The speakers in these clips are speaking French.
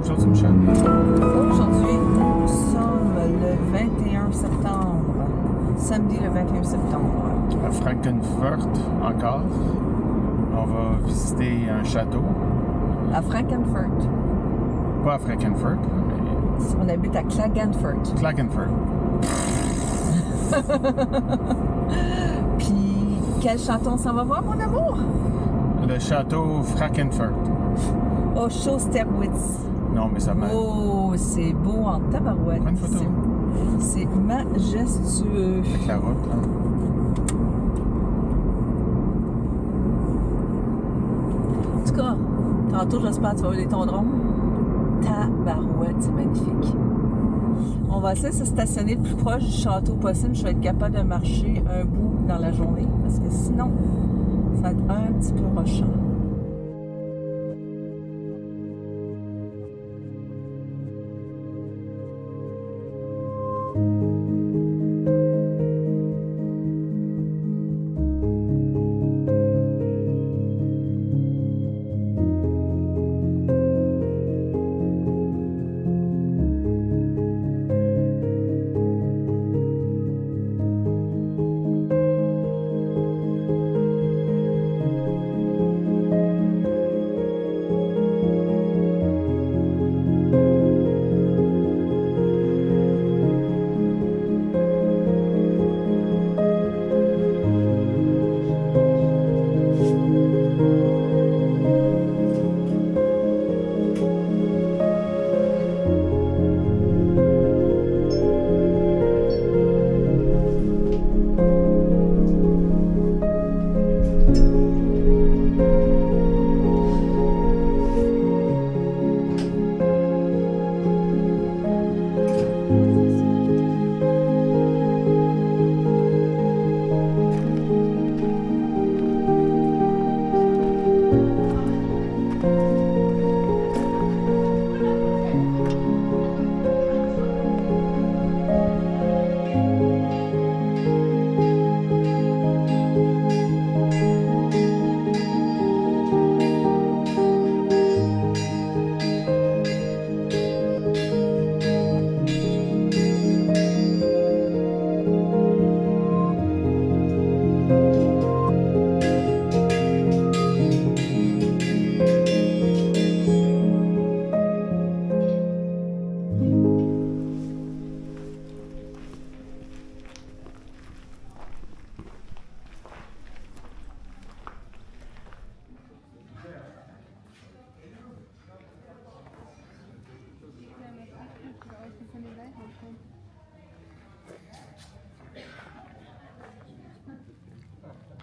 Aujourd'hui, Michel? Aujourd'hui, nous sommes le 21 septembre. Samedi le 21 septembre. À Frankenfurt, encore. On va visiter un château. À Frankenfurt. Pas à Frankenfurt, mais On habite à Klagenfurt. Klagenfurt. Puis, quel château on s'en va voir, mon amour? Le château Frankenfurt. Oh, Schosterwitz. Non, mais ça m'a... Oh, c'est beau en tabarouette. Prends une photo. C'est majestueux. Avec la route, là. En tout cas, tantôt, j'espère que tu vas voir les tondrons. Tabarouette, c'est magnifique. On va essayer de se stationner le plus proche du château possible. Je vais être capable de marcher un bout dans la journée. Parce que sinon, ça va être un petit peu rochant.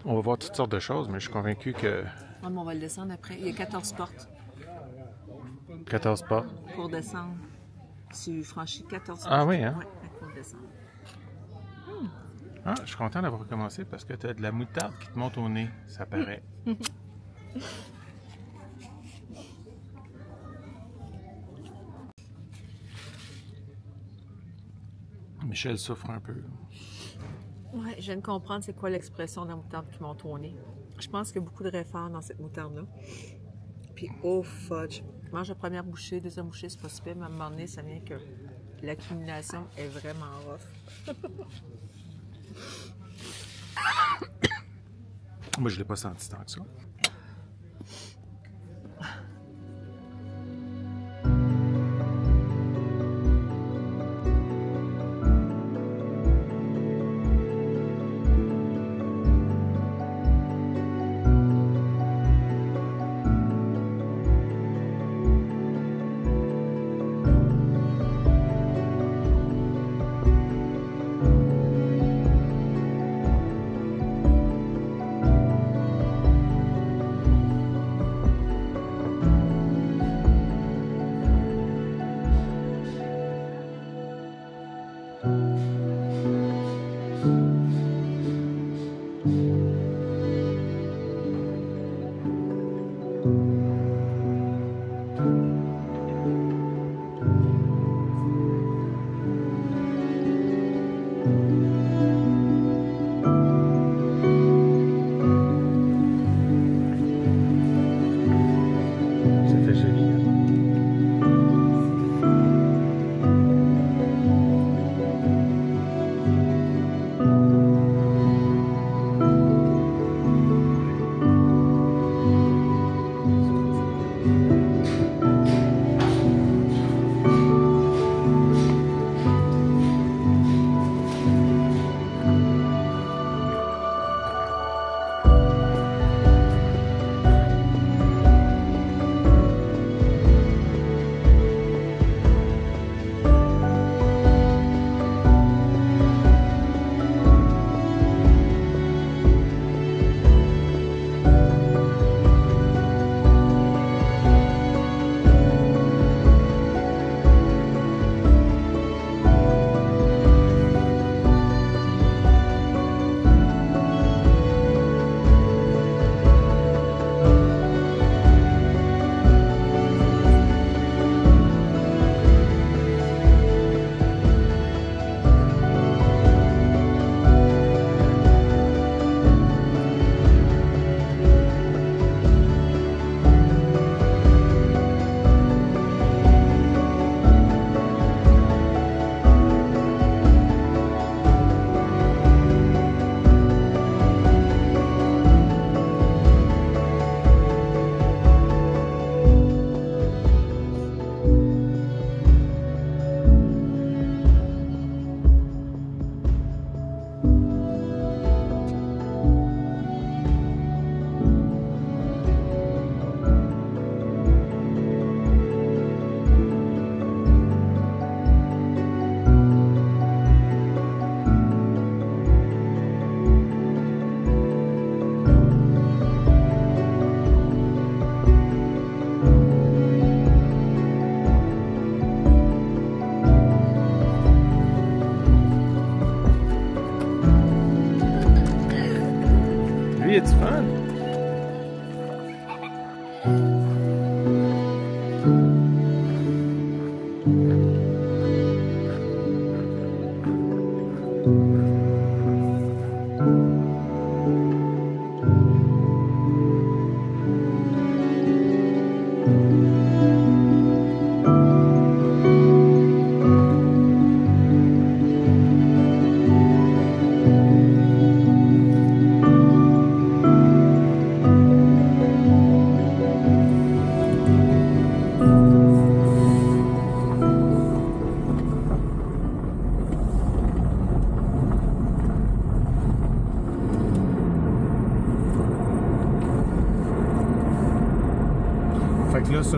On va voir toutes sortes de choses, mais je suis convaincu que... Ah, mais on va le descendre après. Il y a 14 portes 14 pas. pour descendre. Tu franchis 14 portes. Ah oui, hein? Oui, pour descendre. Ah, je suis content d'avoir recommencé parce que tu as de la moutarde qui te monte au nez, ça paraît. Michel souffre un peu. Oui, je viens de comprendre c'est quoi l'expression de la moutarde qui monte au nez. Je pense qu'il y a beaucoup de référents dans cette moutarde-là. Puis, oh fudge! Je mange la première bouchée, deuxième bouchée, c'est pas super, mais à un moment donné, ça vient que l'accumulation est vraiment rough. Moi, je l'ai pas senti tant que ça.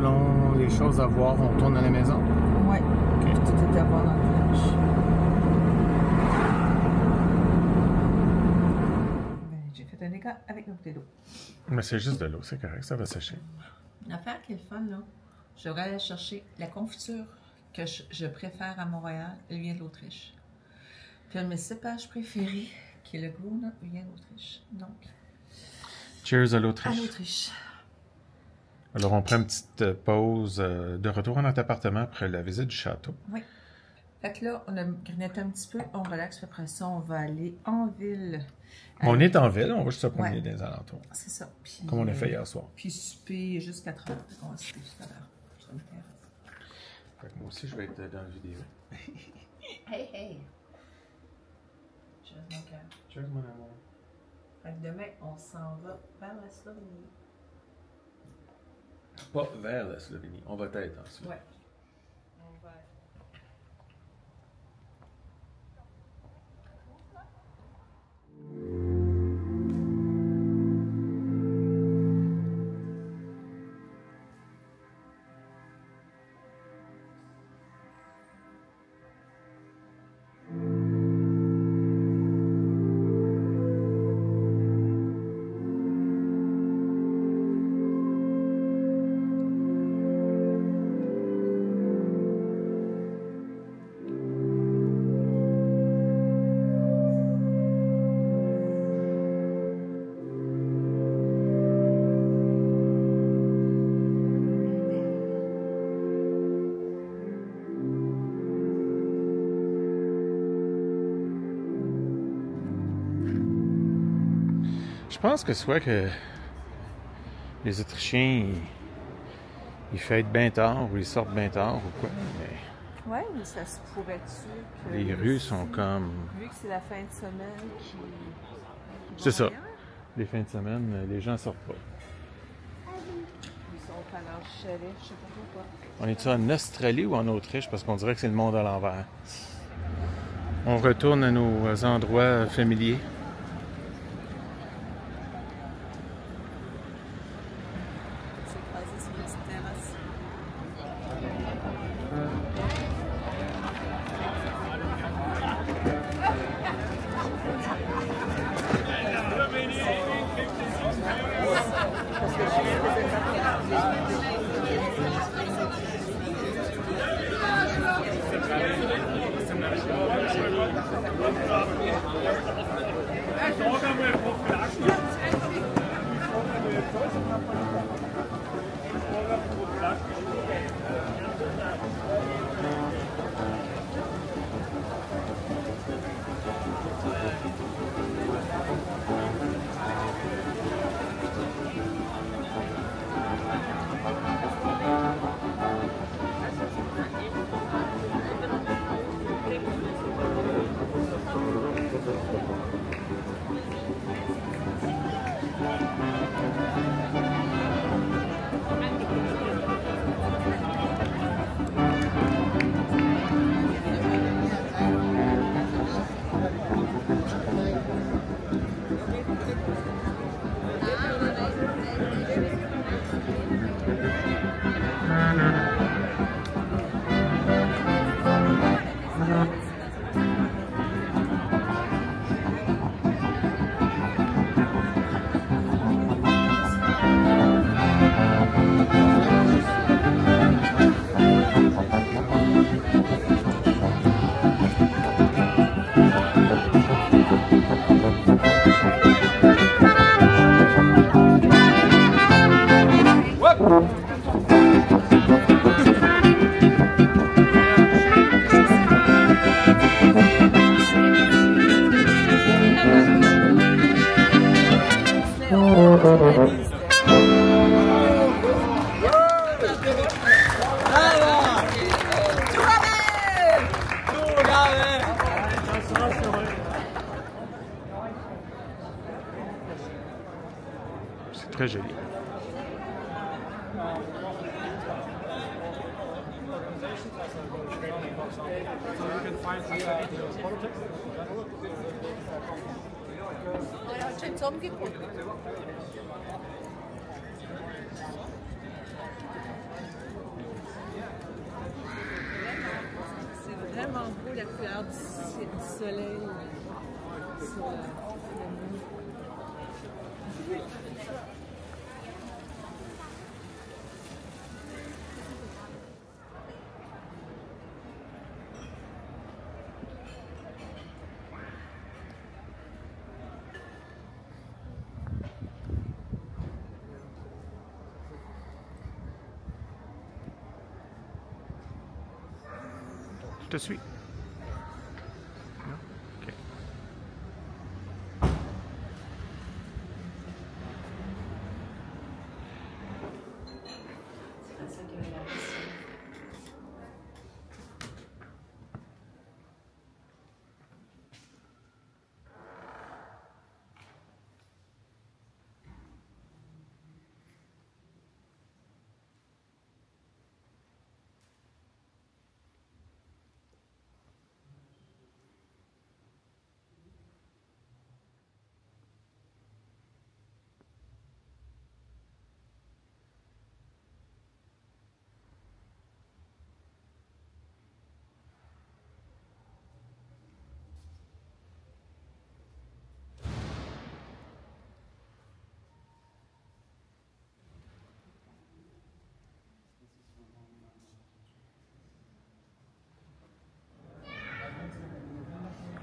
selon les choses à voir, on tourne à la maison? Ouais. Ok. Tout est à voir dans le village. J'ai fait un dégât avec ma bouteille d'eau. Mais c'est juste de l'eau, c'est correct, ça va sécher. L'affaire qui est le fun, là, je devrais aller chercher la confiture que je préfère à Montréal, elle vient de l'Autriche. Puis un de mes cépages préférés, qui est le Gruner, vient d'Autriche. Donc, Cheers à à l'Autriche. l'Autriche. Alors, on prend une petite pause de retour à notre appartement après la visite du château. Oui. Fait que là, on a grignoté un petit peu, on relaxe, puis après ça, on va aller en ville. On est en ville, on va juste se promener Ouais. dans les alentours. C'est ça. Puis, Comme on a fait hier soir. Puis souper jusqu'à 4 heures. On va souper jusqu'à 4 heures. Je vais me faire. Fait que moi aussi, je vais être dans la vidéo. Hey, hey! Cheers, mon cœur. Cheers, mon amour. Fait que demain, on s'en va vers la Slovénie. Pas vers la Slovénie, on va être ensuite. Ouais. On va. Je pense que soit que les Autrichiens, ils fêtent bien tard ou ils sortent bien tard ou quoi, mais Ouais, mais ça se pourrait-tu que. les rues sont comme... Vu que c'est la fin de semaine qui. C'est ça. Les fins de semaine, les gens sortent pas. Ils sont à leur chalet, je sais pas pourquoi. On est-tu en Australie ou en Autriche? Parce qu'on dirait que c'est le monde à l'envers. On retourne à nos endroits familiers. C'est croisé sur une petite terrasse. C'est très joli. l'éclair du soleil sur le mur. Je te suis. Non? OK.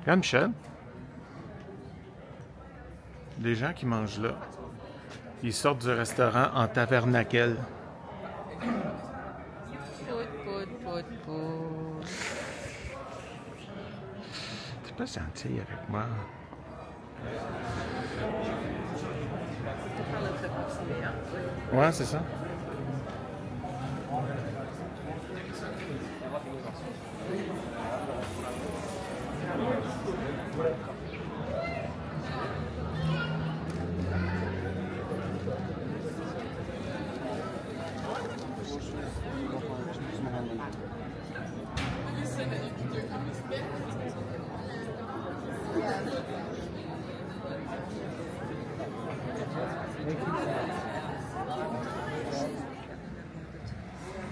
Regarde, Michel. Les gens qui mangent là, ils sortent du restaurant en tabernacle. T'es pas gentil avec moi. Ouais, c'est ça.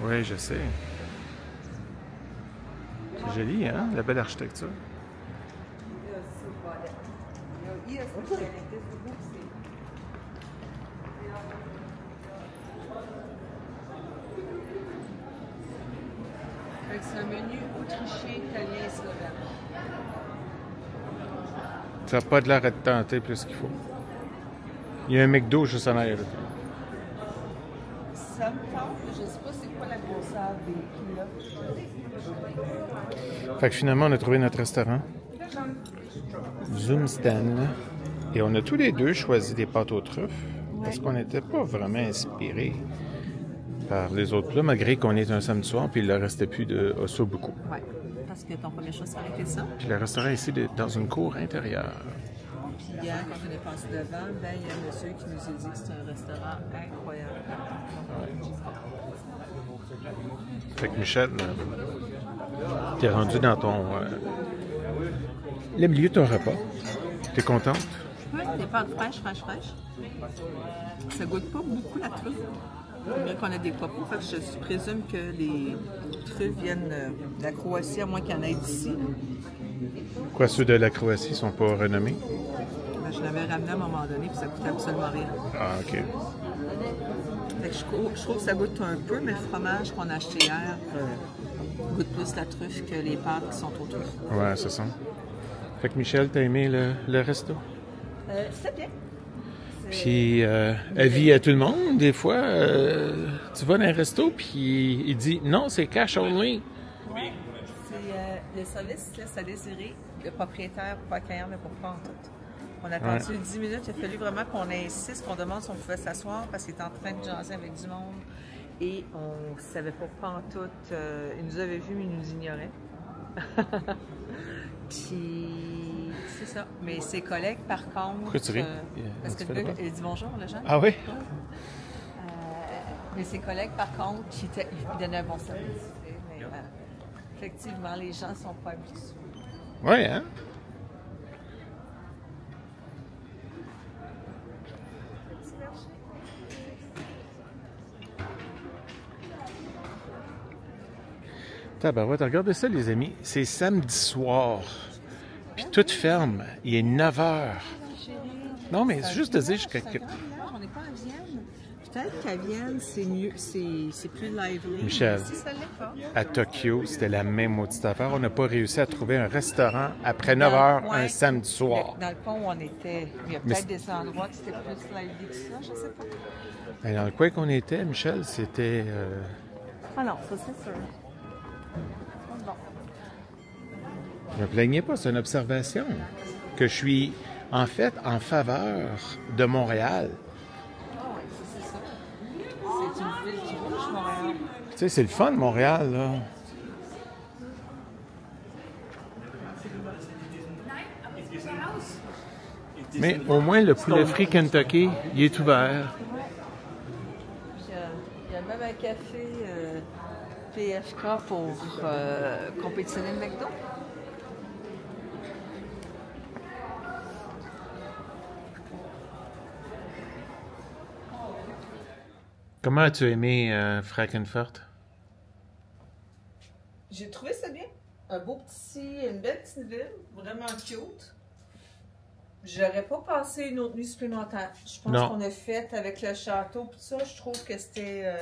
Oui, je sais. C'est joli, hein? La belle architecture. C'est un menu autrichien, italien et slovène. Ça n'a pas de l'air de tenter plus qu'il faut. Il y a un McDo juste en arrière. Ça me tente, je ne sais pas c'est quoi la grosseur des kilos. Fait que finalement, on a trouvé notre restaurant. Zoomstan. Et on a tous les deux choisi des pâtes aux truffes. Parce qu'on n'était pas vraiment inspirés par les autres plats, malgré qu'on est un samedi soir, puis il ne restait plus de ossobuco. Oui, parce que ton premier choix, ça aurait été ça. Puis le restaurant est ici, dans une cour intérieure. Puis hier, quand on est passé devant, ben, il y a un monsieur qui nous a dit que c'est un restaurant incroyable. Fait que Michel, t'es rendu dans ton... le milieu de ton repas. T'es contente? Oui, des pâtes fraîches. Ça goûte pas beaucoup la truffe. Bien qu'on ait des copeaux, fait que je présume que les truffes viennent de la Croatie, à moins qu'il y en ait d'ici. Quoi, ceux de la Croatie sont pas renommés? Ben, je l'avais ramené à un moment donné, puis ça coûtait absolument rien. Ah, OK. Fait que je trouve que ça goûte un peu, mais le fromage qu'on a acheté hier goûte plus la truffe que les pâtes qui sont autour. Ouais, c'est ça. Fait que Michel, t'as aimé le resto? C'est bien. Puis, avis à tout le monde, des fois, tu vas dans un resto, puis il dit « Non, c'est cash only ». Oui, c'est le service laisse à désirer, le propriétaire pour accueillir, mais pour pas en tout. On a attendu 10 minutes, il a fallu vraiment qu'on insiste, qu'on demande si on pouvait s'asseoir, parce qu'il était en train de jaser avec du monde, et on ne savait pas en tout. Il nous avait vus, mais il nous ignorait. Puis, c'est ça. Mais ses collègues, par contre... Pourquoi tu ris? Parce que le gars, il dit bonjour, le jeune. Ah oui? Mais ses collègues, par contre, ils donnaient un bon service. Mais, effectivement, les gens ne sont pas habitués. Oui, hein? Tabarouette, regardez ça, les amis. C'est samedi soir. Puis tout ferme. Il est 9 heures. Non, mais c'est juste de dire jusqu'à... On n'est pas à Vienne. Peut-être qu'à Vienne, c'est mieux, c'est plus lively. Michel, Si ça l'est pas. à Tokyo, c'était la même maudite affaire. On n'a pas réussi à trouver un restaurant après 9 heures un samedi soir. Dans le coin où on était, il y a peut-être des endroits qui c'était plus lively que ça, je sais pas. Et dans le coin qu'on était, Michel, c'était... Ah non, ça c'est sûr. Bon. Je me plaignais pas, c'est une observation. Que je suis, en fait, en faveur de Montréal. Ah oui, c'est ça. C'est une ville qui bouge, Montréal. Tu sais, c'est le fun, Montréal, là. Mais au moins, le poulet frit Kentucky, il est ouvert. Puis, il y a même un café PFK pour compétitionner le McDo. Comment as-tu aimé Frankfurt? J'ai trouvé ça bien. Une belle petite ville, vraiment cute. J'aurais pas passé une autre nuit supplémentaire. Je pense qu'on a fait avec le château tout ça. Je trouve que c'était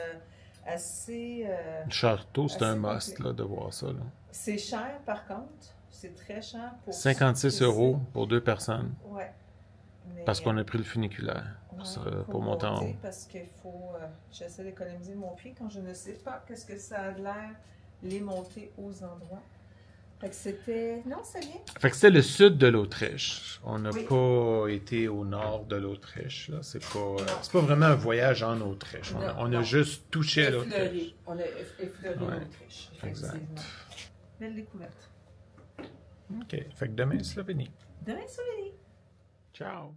assez... Le château, c'est un must là, de voir ça. C'est cher par contre. C'est très cher pour... 56 € pour 2 personnes. Ouais. Mais, parce qu'on a pris le funiculaire pour monter en haut. Parce qu'il faut... j'essaie d'économiser mon pied quand je ne sais pas qu'est-ce que ça a l'air, les monter aux endroits. Fait que c'était... Non, c'est bien. Fait que c'était le sud de l'Autriche. On n'a pas été au nord de l'Autriche. Là. C'est pas vraiment un voyage en Autriche. On a juste touché à l'Autriche. On a effleuré l'Autriche. Exact. Belle découverte. OK. Fait que demain, Slovénie. Demain, Slovénie. Ciao.